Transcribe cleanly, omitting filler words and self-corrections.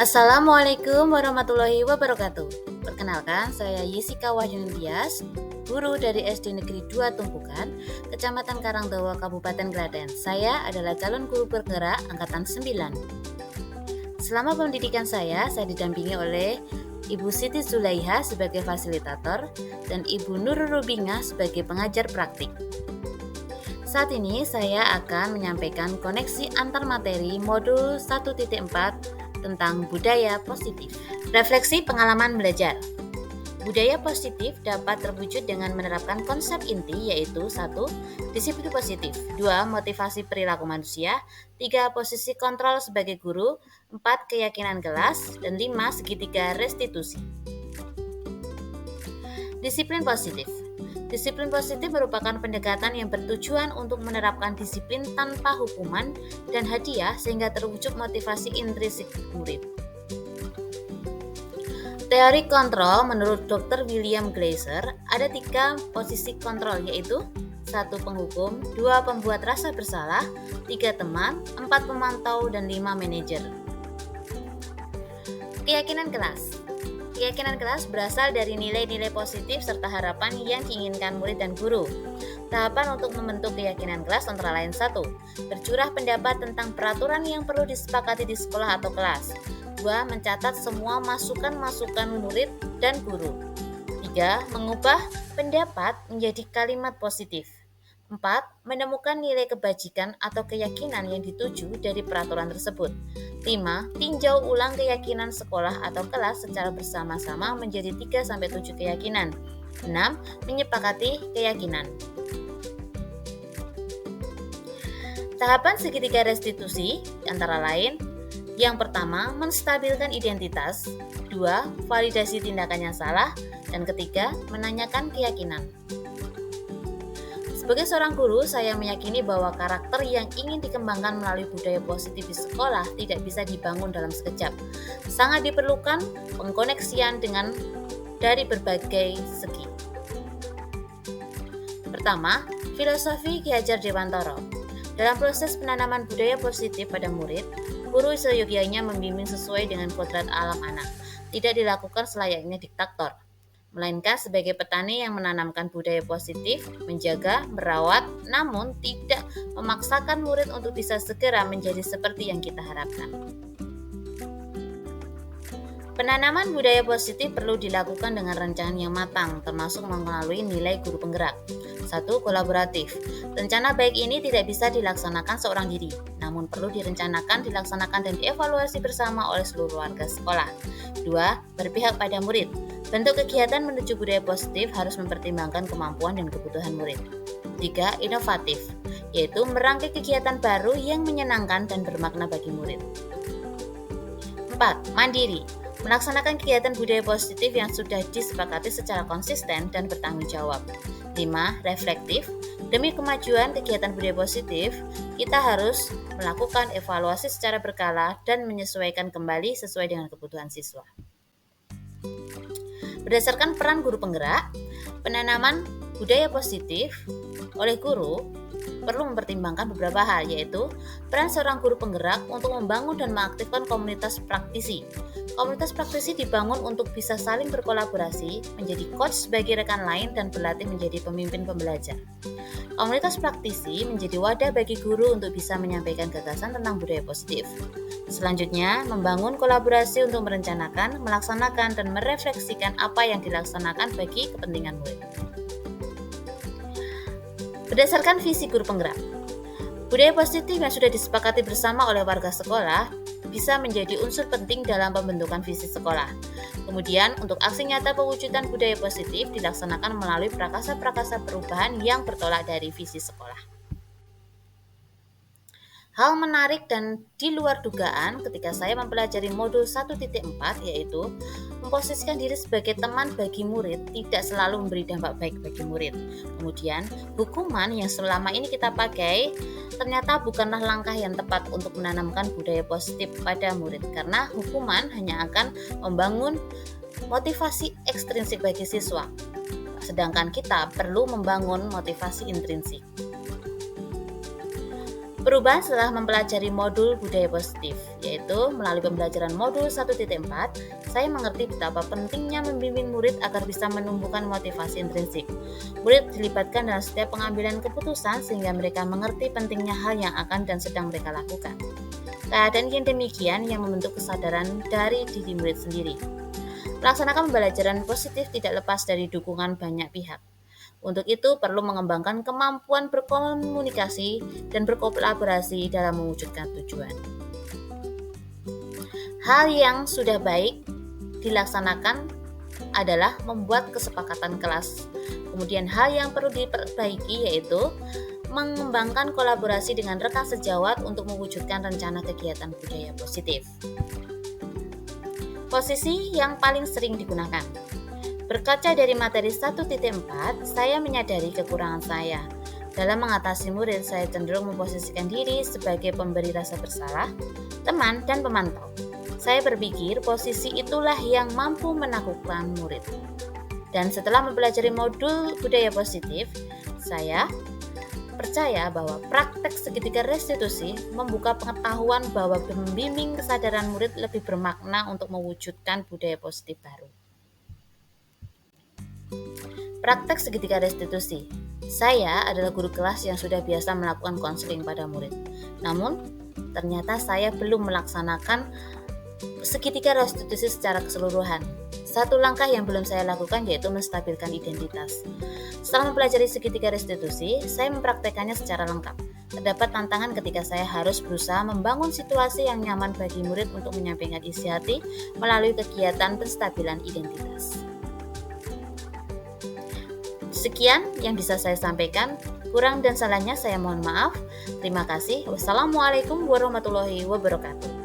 Assalamualaikum warahmatullahi wabarakatuh. Perkenalkan, saya Yesika Wahyuntias, guru dari SD Negeri 2 Tumpukan, Kecamatan Karangdawa, Kabupaten Klaten. Saya adalah calon guru bergerak angkatan 9. Selama pendidikan saya didampingi oleh Ibu Siti Zulaiha sebagai fasilitator dan Ibu Nurul Rubingah sebagai pengajar praktik. Saat ini saya akan menyampaikan koneksi antar materi modul 1.4 tentang budaya positif. Refleksi pengalaman belajar. Budaya positif dapat terwujud dengan menerapkan konsep inti yaitu 1. Disiplin positif, 2. Motivasi perilaku manusia, 3. Posisi kontrol sebagai guru, 4. Keyakinan kelas, dan 5. Segitiga restitusi. Disiplin positif. Disiplin positif merupakan pendekatan yang bertujuan untuk menerapkan disiplin tanpa hukuman dan hadiah sehingga terwujud motivasi intrinsik murid. Teori kontrol menurut Dr. William Glasser ada 3 posisi kontrol yaitu 1. Penghukum, 2. Pembuat rasa bersalah, 3. Teman, 4. Pemantau, dan 5. Manajer. Keyakinan kelas. Keyakinan kelas berasal dari nilai-nilai positif serta harapan yang diinginkan murid dan guru. Tahapan untuk membentuk keyakinan kelas antara lain 1. Bercurah pendapat tentang peraturan yang perlu disepakati di sekolah atau kelas. 2. Mencatat semua masukan-masukan murid dan guru. 3. Mengubah pendapat menjadi kalimat positif. 4. Menemukan nilai kebajikan atau keyakinan yang dituju dari peraturan tersebut. 5. Tinjau ulang keyakinan sekolah atau kelas secara bersama-sama menjadi 3-7 keyakinan. 6. Menyepakati keyakinan. Tahapan segitiga restitusi antara lain: yang pertama, menstabilkan identitas. 2. Validasi tindakan yang salah. Dan ketiga, menanyakan keyakinan. Sebagai seorang guru, saya meyakini bahwa karakter yang ingin dikembangkan melalui budaya positif di sekolah tidak bisa dibangun dalam sekejap. Sangat diperlukan pengkoneksian dari berbagai segi. Pertama, filosofi Ki Hajar Dewantara. Dalam proses penanaman budaya positif pada murid, guru seyogyanya membimbing sesuai dengan kodrat alam anak, tidak dilakukan selayaknya diktator, melainkan sebagai petani yang menanamkan budaya positif, menjaga, merawat, namun tidak memaksakan murid untuk bisa segera menjadi seperti yang kita harapkan. Penanaman budaya positif perlu dilakukan dengan rencana yang matang, termasuk melalui nilai guru penggerak. 1. Kolaboratif. Rencana baik ini tidak bisa dilaksanakan seorang diri, namun perlu direncanakan, dilaksanakan, dan dievaluasi bersama oleh seluruh warga sekolah. 2. Berpihak pada murid. Bentuk kegiatan menuju budaya positif harus mempertimbangkan kemampuan dan kebutuhan murid. 3. Inovatif, yaitu merangkai kegiatan baru yang menyenangkan dan bermakna bagi murid. 4. Mandiri, melaksanakan kegiatan budaya positif yang sudah disepakati secara konsisten dan bertanggung jawab. 5. Reflektif, demi kemajuan kegiatan budaya positif, kita harus melakukan evaluasi secara berkala dan menyesuaikan kembali sesuai dengan kebutuhan siswa. Berdasarkan peran guru penggerak, penanaman budaya positif oleh guru perlu mempertimbangkan beberapa hal, yaitu peran seorang guru penggerak untuk membangun dan mengaktifkan komunitas praktisi. Komunitas praktisi dibangun untuk bisa saling berkolaborasi, menjadi coach bagi rekan lain, dan berlatih menjadi pemimpin pembelajar. Komunitas praktisi menjadi wadah bagi guru untuk bisa menyampaikan gagasan tentang budaya positif. Selanjutnya, membangun kolaborasi untuk merencanakan, melaksanakan, dan merefleksikan apa yang dilaksanakan bagi kepentingan murid. Berdasarkan visi guru penggerak, budaya positif yang sudah disepakati bersama oleh warga sekolah bisa menjadi unsur penting dalam pembentukan visi sekolah. Kemudian, untuk aksi nyata pewujudan budaya positif dilaksanakan melalui prakasa-prakasa perubahan yang bertolak dari visi sekolah. Hal menarik dan di luar dugaan ketika saya mempelajari modul 1.4 yaitu memposisikan diri sebagai teman bagi murid tidak selalu memberi dampak baik bagi murid. Kemudian, hukuman yang selama ini kita pakai ternyata bukanlah langkah yang tepat untuk menanamkan budaya positif pada murid, karena hukuman hanya akan membangun motivasi ekstrinsik bagi siswa, sedangkan kita perlu membangun motivasi intrinsik. Perubahan setelah mempelajari modul budaya positif, yaitu melalui pembelajaran modul 1.4, saya mengerti betapa pentingnya membimbing murid agar bisa menumbuhkan motivasi intrinsik. Murid dilibatkan dalam setiap pengambilan keputusan sehingga mereka mengerti pentingnya hal yang akan dan sedang mereka lakukan. Keadaan yang demikian yang membentuk kesadaran dari diri murid sendiri. Melaksanakan pembelajaran positif tidak lepas dari dukungan banyak pihak. Untuk itu perlu mengembangkan kemampuan berkomunikasi dan berkolaborasi dalam mewujudkan tujuan. Hal yang sudah baik dilaksanakan adalah membuat kesepakatan kelas. Kemudian hal yang perlu diperbaiki yaitu mengembangkan kolaborasi dengan rekan sejawat untuk mewujudkan rencana kegiatan budaya positif. Posisi yang paling sering digunakan. Berkaca dari materi 1.4, saya menyadari kekurangan saya. Dalam mengatasi murid, saya cenderung memposisikan diri sebagai pemberi rasa bersalah, teman, dan pemantau. Saya berpikir posisi itulah yang mampu menaklukkan murid. Dan setelah mempelajari modul budaya positif, saya percaya bahwa praktek segitiga restitusi membuka pengetahuan bahwa membimbing kesadaran murid lebih bermakna untuk mewujudkan budaya positif baru. Praktek segitiga restitusi. Saya adalah guru kelas yang sudah biasa melakukan konseling pada murid. Namun, ternyata saya belum melaksanakan segitiga restitusi secara keseluruhan. Satu langkah yang belum saya lakukan yaitu menstabilkan identitas. Setelah mempelajari segitiga restitusi, saya mempraktekannya secara lengkap. Terdapat tantangan ketika saya harus berusaha membangun situasi yang nyaman bagi murid untuk menyampaikan isi hati melalui kegiatan penstabilan identitas. Sekian yang bisa saya sampaikan. Kurang dan salahnya saya mohon maaf. Terima kasih. Wassalamualaikum warahmatullahi wabarakatuh.